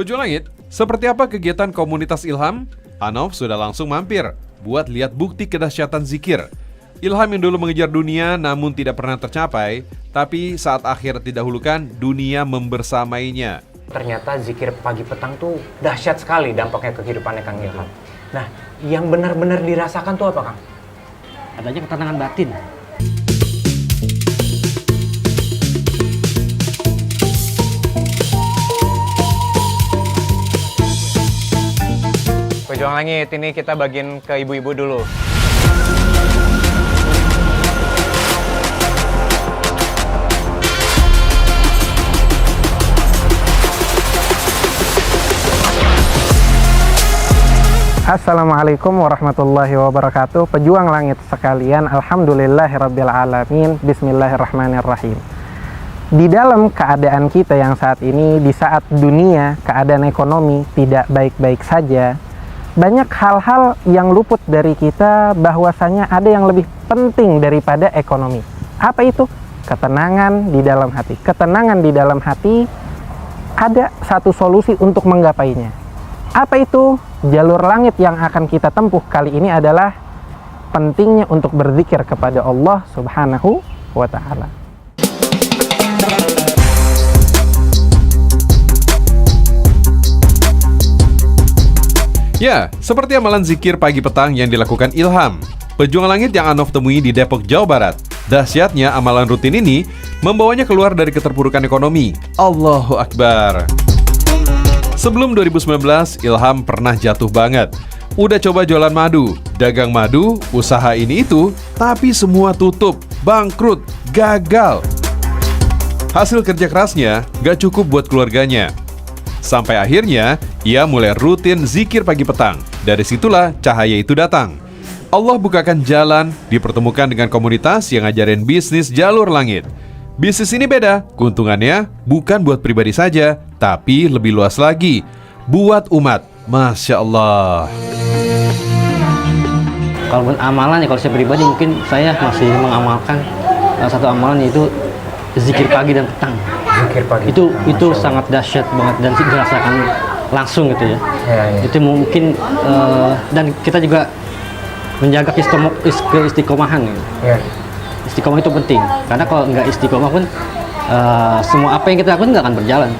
Pejuang Langit, seperti apa kegiatan komunitas Ilham? Anov sudah langsung mampir buat lihat bukti kedahsyatan zikir. Ilham yang dulu mengejar dunia namun tidak pernah tercapai, tapi saat akhir didahulukan, dunia membersamainya. Ternyata zikir pagi petang tuh dahsyat sekali dampaknya ke kehidupannya Kang Ilham. Nah, yang benar-benar dirasakan tuh apa, Kang? Adanya ketenangan batin. Pejuang Langit, ini kita bagiin ke ibu-ibu dulu. Assalamualaikum warahmatullahi wabarakatuh. Pejuang langit sekalian, alhamdulillahirrabbilalamin, bismillahirrahmanirrahim. Di dalam keadaan kita yang saat ini, di saat dunia keadaan ekonomi tidak baik-baik saja, banyak hal-hal yang luput dari kita, bahwasanya ada yang lebih penting daripada ekonomi. Apa itu? Ketenangan di dalam hati. Ketenangan di dalam hati, ada satu solusi untuk menggapainya. Apa itu? Jalur langit yang akan kita tempuh kali ini adalah pentingnya untuk berzikir kepada Allah Subhanahu wa Ta'ala. Ya, seperti amalan zikir pagi petang yang dilakukan Ilham, pejuang langit yang Anov temui di Depok, Jawa Barat. Dahsyatnya amalan rutin ini membawanya keluar dari keterpurukan ekonomi. Allahu Akbar. Sebelum 2019, Ilham pernah jatuh banget. Udah coba jualan madu, dagang madu, usaha ini itu, tapi semua tutup, bangkrut, gagal. Hasil kerja kerasnya gak cukup buat keluarganya. Sampai akhirnya, ia mulai rutin zikir pagi petang. Dari situlah cahaya itu datang. Allah bukakan jalan, dipertemukan dengan komunitas yang ngajarin bisnis jalur langit. Bisnis ini beda, keuntungannya bukan buat pribadi saja, tapi lebih luas lagi, buat umat. Masya Allah. Kalau amalan ya, kalau saya pribadi mungkin saya masih mengamalkan satu amalan, yaitu zikir pagi dan petang. Zikir pagi. Itu sangat dahsyat banget dan dirasakan langsung gitu ya. Ya. Itu mungkin dan kita juga menjaga keistiqomahan gitu. Ya. Istiqomah itu penting, karena kalau nggak istiqomah pun semua apa yang kita lakukan nggak akan berjalan.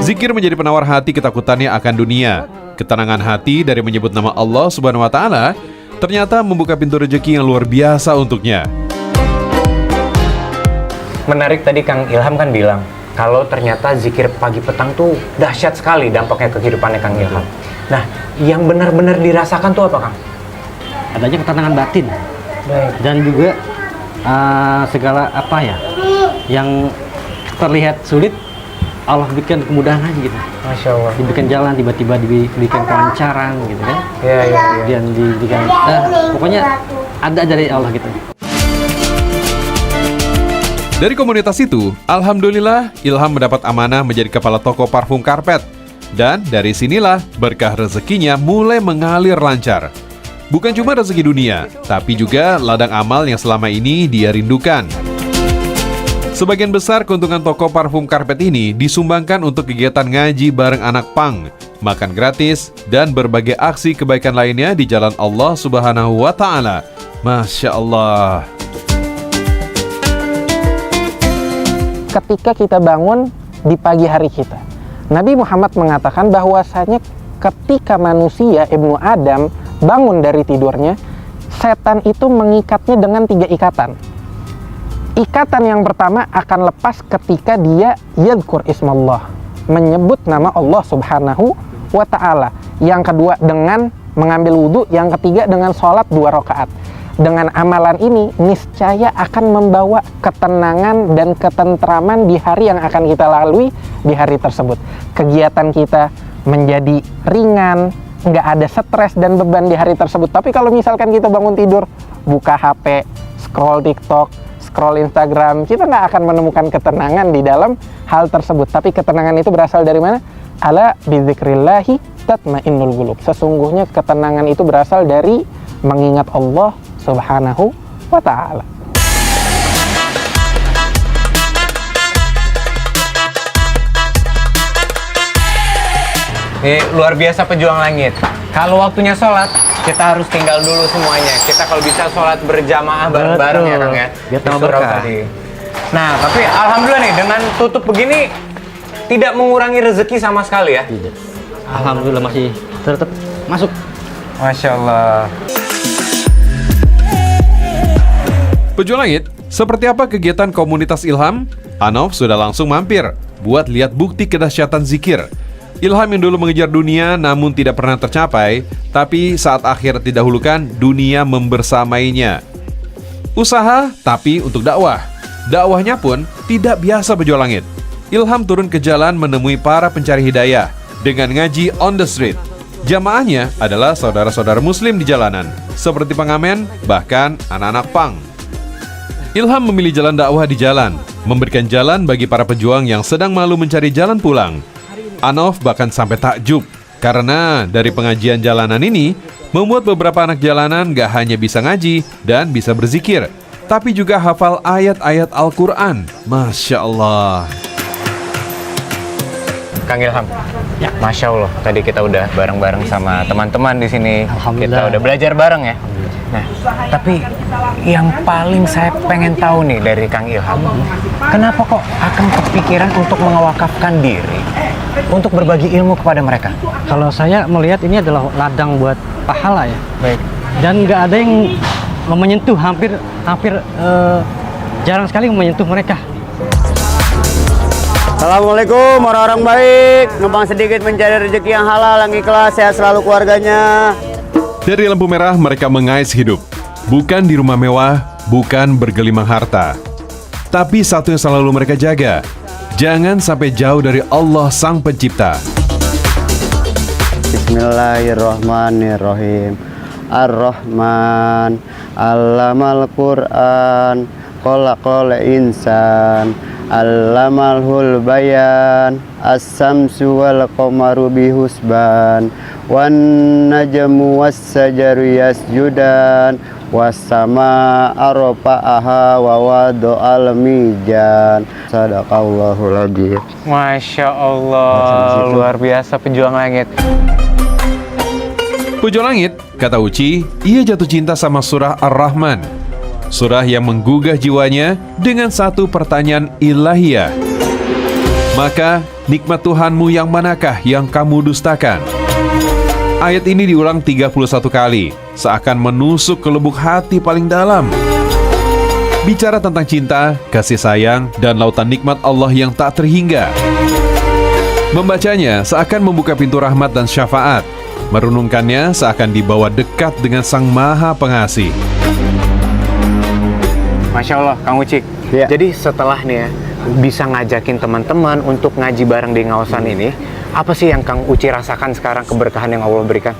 Zikir menjadi penawar hati ketakutannya akan dunia. Ketenangan hati dari menyebut nama Allah Subhanahu wa Ta'ala ternyata membuka pintu rezeki yang luar biasa untuknya. Menarik tadi Kang Ilham kan bilang, kalau ternyata zikir pagi petang tuh dahsyat sekali dampaknya ke kehidupannya Kang Ilham. Nah, yang benar-benar dirasakan tuh apa, Kang? Adanya ketenangan batin. Baik. Dan juga segala apa ya yang terlihat sulit, Allah berikan kemudahan aja gitu. Masya Allah. Diberikan jalan, tiba-tiba diberikan kelancaran gitu kan. Ya. Dan diberikan pokoknya ada dari Allah gitu. Dari komunitas itu, alhamdulillah Ilham mendapat amanah menjadi kepala toko parfum karpet. Dan dari sinilah berkah rezekinya mulai mengalir lancar. Bukan cuma rezeki dunia, tapi juga ladang amal yang selama ini dia rindukan. Sebagian besar keuntungan toko parfum karpet ini disumbangkan untuk kegiatan ngaji bareng anak pang, makan gratis, dan berbagai aksi kebaikan lainnya di jalan Allah Subhanahu wa Ta'ala. Masya Allah. Ketika kita bangun di pagi hari kita, Nabi Muhammad mengatakan bahwasanya ketika manusia Ibnu Adam bangun dari tidurnya, setan itu mengikatnya dengan 3 ikatan. Ikatan yang pertama akan lepas ketika dia yadhkur ismallah, menyebut nama Allah Subhanahu wa Ta'ala. Yang kedua dengan mengambil wudhu, yang ketiga dengan sholat 2 rakaat. Dengan amalan ini niscaya akan membawa ketenangan dan ketentraman di hari yang akan kita lalui di hari tersebut. Kegiatan kita menjadi ringan, nggak ada stres dan beban di hari tersebut. Tapi kalau misalkan kita bangun tidur, buka HP, scroll TikTok, scroll Instagram, kita nggak akan menemukan ketenangan di dalam hal tersebut. Tapi ketenangan itu berasal dari mana? Ala bidzikrillahi tatmainnul qulub. Sesungguhnya ketenangan itu berasal dari mengingat Allah Subhanahu wa Ta'ala. luar biasa pejuang langit. Kalau waktunya sholat, kita harus tinggal dulu semuanya. Kita kalau bisa sholat berjamaah bareng-bareng ya Kang ya. Biar Di tambah surau berkah. tadi. Nah, tapi alhamdulillah nih dengan tutup begini tidak mengurangi rezeki sama sekali ya. Tidak. Alhamdulillah masih tetap masuk. Masya Allah. Pejuang Langit, seperti apa kegiatan komunitas Ilham? Anof sudah langsung mampir buat lihat bukti kedahsyatan zikir. Ilham yang dulu mengejar dunia namun tidak pernah tercapai, tapi saat akhirat didahulukan, dunia membersamainya. Usaha tapi untuk dakwah. Dakwahnya pun tidak biasa Pejuang Langit. Ilham turun ke jalan menemui para pencari hidayah dengan ngaji on the street. Jamaahnya adalah saudara-saudara muslim di jalanan, seperti pengamen, bahkan anak-anak pang. Ilham memilih jalan dakwah di jalan, memberikan jalan bagi para pejuang yang sedang malu mencari jalan pulang. Anof bahkan sampai takjub, karena dari pengajian jalanan ini, membuat beberapa anak jalanan gak hanya bisa ngaji dan bisa berzikir, tapi juga hafal ayat-ayat Al-Quran. Masya Allah. Kang Ilham, Masya Allah, tadi kita udah bareng-bareng sama teman-teman di sini. Alhamdulillah. Kita udah belajar bareng ya. Nah, tapi yang paling saya pengen tahu nih dari Kang Ilham, kenapa kok akan kepikiran untuk mewakafkan diri untuk berbagi ilmu kepada mereka? Kalau saya melihat ini adalah ladang buat pahala ya. Baik. Dan nggak ada yang menyentuh, hampir jarang sekali menyentuh mereka. Assalamualaikum orang-orang baik, numpang sedikit mencari rezeki yang halal, yang ikhlas, sehat selalu keluarganya. Dari lampu merah mereka mengais hidup. Bukan di rumah mewah, bukan bergelimang harta. Tapi satu yang selalu mereka jaga, jangan sampai jauh dari Allah Sang Pencipta. Bismillahirrahmanirrahim. Ar-Rahman, Allamal Quran, Khalaqal insan, Allamalhul bayan, As-samsu wal qamaru bihusban, wan najmu was sajaru yasjudan, was sama arfa'aha wa wadu'al mizan. Sadaqallahul adzim. Masya Allah, luar biasa pejuang langit. Pejuang Langit, kata Uci, ia jatuh cinta sama surah Ar-Rahman. Surah yang menggugah jiwanya dengan satu pertanyaan ilahiyah. Maka, nikmat Tuhanmu yang manakah yang kamu dustakan? Ayat ini diulang 31 kali, seakan menusuk ke lubuk hati paling dalam. Bicara tentang cinta, kasih sayang, dan lautan nikmat Allah yang tak terhingga. Membacanya seakan membuka pintu rahmat dan syafaat. Merenungkannya seakan dibawa dekat dengan Sang Maha Pengasih. Masya Allah, Kang Uci. Ya. Jadi setelah nih ya, bisa ngajakin teman-teman untuk ngaji bareng di Ngaosan ini, apa sih yang Kang Uci rasakan sekarang keberkahan yang Allah berikan?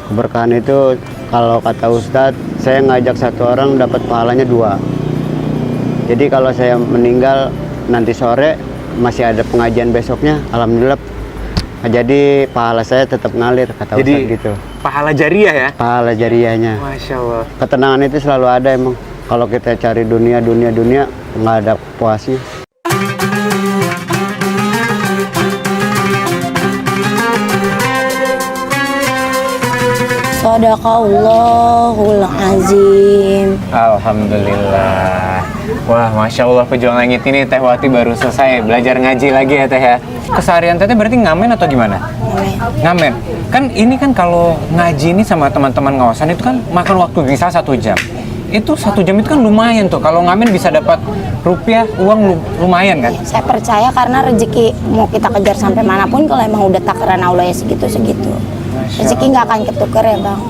Keberkahan itu kalau kata Ustadz, saya ngajak satu orang dapat pahalanya 2. Jadi kalau saya meninggal nanti sore masih ada pengajian besoknya, alhamdulillah. Jadi pahala saya tetap ngalir, kata Ustadz gitu. Pahala jariah ya? Pahala jariahnya. Masya Allah. Ketenangan itu selalu ada emang. Kalau kita cari dunia nggak ada puasnya. Sadaqallahul azim. Alhamdulillah. Wah, Masya Allah pejuang langit ini Teh Wati baru selesai belajar ngaji lagi ya Teh ya. Keseharian Teh berarti ngamen atau gimana? Ngamen. Kan ini kan kalau ngaji ini sama teman-teman Ngaosan itu kan makan waktu misal 1 jam. Itu 1 jam itu kan lumayan tuh. Kalau ngamen bisa dapat rupiah, uang lumayan kan? Saya percaya karena rezeki mau kita kejar sampai manapun kalau emang udah takaran Allah ya segitu-segitu. Rezeki nggak akan ketuker ya Bang.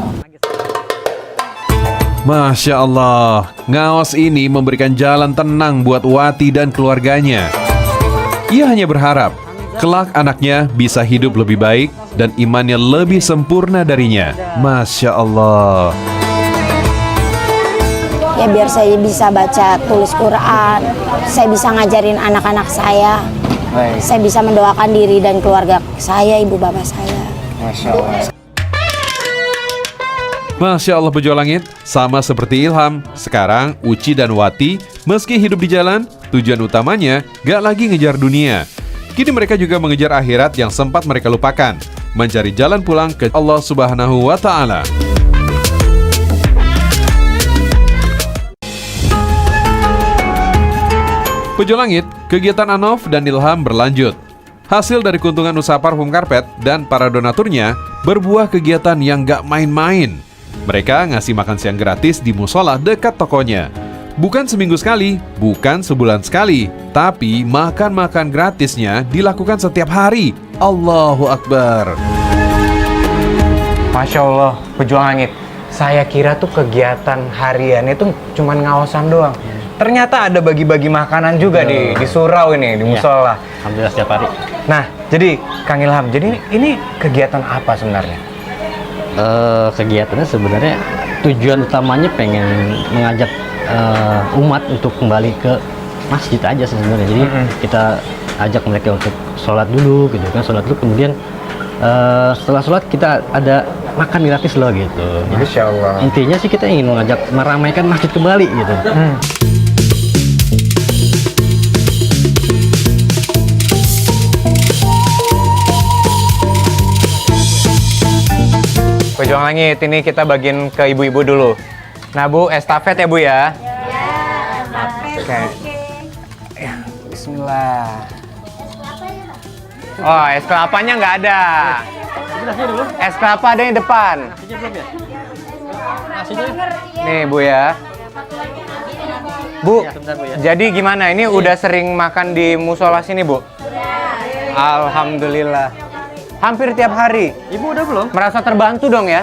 Masya Allah, Ngaos ini memberikan jalan tenang buat Wati dan keluarganya. Ia hanya berharap kelak anaknya bisa hidup lebih baik dan imannya lebih sempurna darinya. Masya Allah. Ya biar saya bisa baca tulis Quran, saya bisa ngajarin anak-anak saya, Baik. saya bisa mendoakan diri dan keluarga saya, ibu bapak saya. Masya Allah. Masya Allah pejuang langit, sama seperti Ilham. Sekarang Uci dan Wati meski hidup di jalan, tujuan utamanya gak lagi ngejar dunia. Kini mereka juga mengejar akhirat yang sempat mereka lupakan. mencari jalan pulang ke Allah Subhanahu wa Ta'ala. Pejuang Langit, kegiatan Anof dan Ilham berlanjut. Hasil dari keuntungan usaha parfum karpet dan para donaturnya berbuah kegiatan yang gak main-main. Mereka ngasih makan siang gratis di musola dekat tokonya. Bukan seminggu sekali, bukan sebulan sekali, tapi makan-makan gratisnya dilakukan setiap hari. Allahu Akbar. Masya Allah, Pejuang Langit. Saya kira tuh kegiatan harian itu cuman ngawasan doang. Ternyata ada bagi-bagi makanan juga di surau ini, di musola. Alhamdulillah setiap hari. Nah, jadi Kang Ilham, jadi ini kegiatan apa sebenarnya? Kegiatannya sebenarnya tujuan utamanya pengen mengajak umat untuk kembali ke masjid aja sebenarnya. Jadi kita ajak mereka untuk sholat dulu gitu kan, sholat dulu kemudian setelah sholat kita ada makan gratis loh gitu. Masya Allah. Intinya sih kita ingin mengajak meramaikan masjid kembali gitu. Pejuang Langit, ini kita bagiin ke ibu-ibu dulu. Nah Bu, estafet ya Bu ya? Oke. Ya, bismillah. Oh, es kelapanya nggak ada. Es kelapa ada di depan. Nih Bu ya. Bu, jadi gimana? Ini udah sering makan di musola sini Bu? Alhamdulillah. Hampir tiap hari. Ibu udah belum? Merasa terbantu dong ya?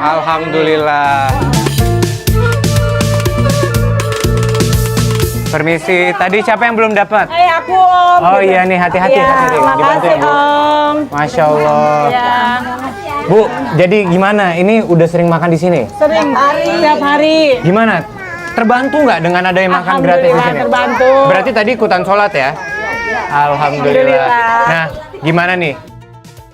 Alhamdulillah. Permisi, tadi siapa yang belum dapat? Aku Om. Oh iya nih, hati-hati. Ya, Dibantu makasih ya, Bu. Om. Masya Allah. Ya, Bu, jadi gimana? Ini udah sering makan di sini? sering tiap hari. Gimana? Terbantu nggak dengan ada yang makan gratis di Alhamdulillah, sini? terbantu. Berarti tadi ikutan sholat ya? Alhamdulillah. Alhamdulillah. Nah, gimana nih?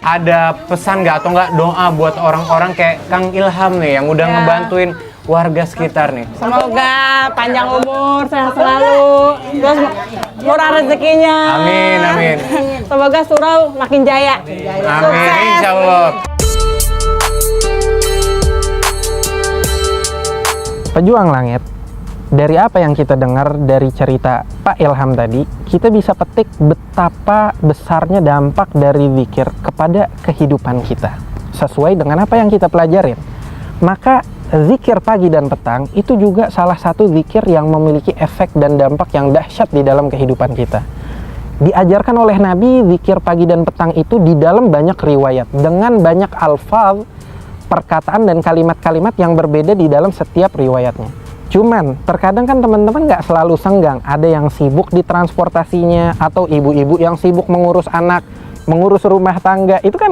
Ada pesan nggak atau nggak doa buat orang-orang kayak Kang Ilham nih yang udah Ya. ngebantuin warga sekitar nih? Semoga panjang umur, sehat selalu, terus murah rezekinya. Amin, amin. Semoga surau makin jaya. Amin, insya Allah. Pejuang Langit, dari apa yang kita dengar dari cerita Pak Ilham tadi, kita bisa petik betapa besarnya dampak dari zikir kepada kehidupan kita. Sesuai dengan apa yang kita pelajarin. Maka zikir pagi dan petang itu juga salah satu zikir yang memiliki efek dan dampak yang dahsyat di dalam kehidupan kita. Diajarkan oleh Nabi zikir pagi dan petang itu di dalam banyak riwayat dengan banyak alfaz, perkataan dan kalimat-kalimat yang berbeda di dalam setiap riwayatnya. Cuman terkadang kan teman-teman nggak selalu senggang, ada yang sibuk di transportasinya atau ibu-ibu yang sibuk mengurus anak, mengurus rumah tangga, itu kan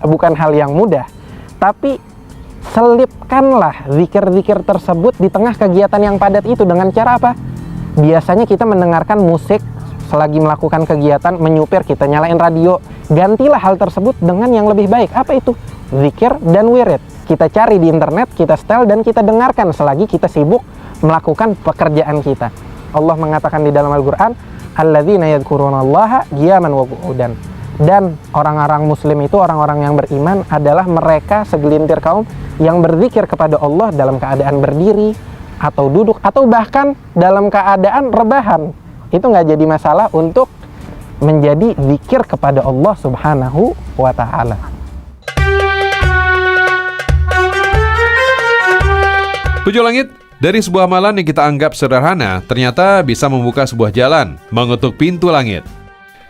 bukan hal yang mudah. Tapi selipkanlah zikir-zikir tersebut di tengah kegiatan yang padat itu dengan cara apa? Biasanya kita mendengarkan musik selagi melakukan kegiatan, menyupir, kita nyalain radio. Gantilah hal tersebut dengan yang lebih baik. Apa itu? Zikir dan wirid. Kita cari di internet, kita setel dan kita dengarkan selagi kita sibuk melakukan pekerjaan kita. Allah mengatakan di dalam Al-Qur'an, alladzina yadhkurunallaha qiyaman wa qu'udan. Dan orang-orang muslim itu, orang-orang yang beriman adalah mereka segelintir kaum yang berzikir kepada Allah dalam keadaan berdiri atau duduk atau bahkan dalam keadaan rebahan. Itu nggak jadi masalah untuk menjadi zikir kepada Allah Subhanahu wa Ta'ala. Pejuang Langit, dari sebuah amalan yang kita anggap sederhana, ternyata bisa membuka sebuah jalan, mengetuk pintu langit.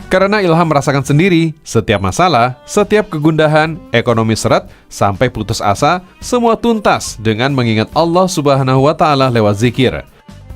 Karena Ilham merasakan sendiri, setiap masalah, setiap kegundahan, ekonomi seret, sampai putus asa, semua tuntas dengan mengingat Allah Subhanahu wa Ta'ala lewat zikir.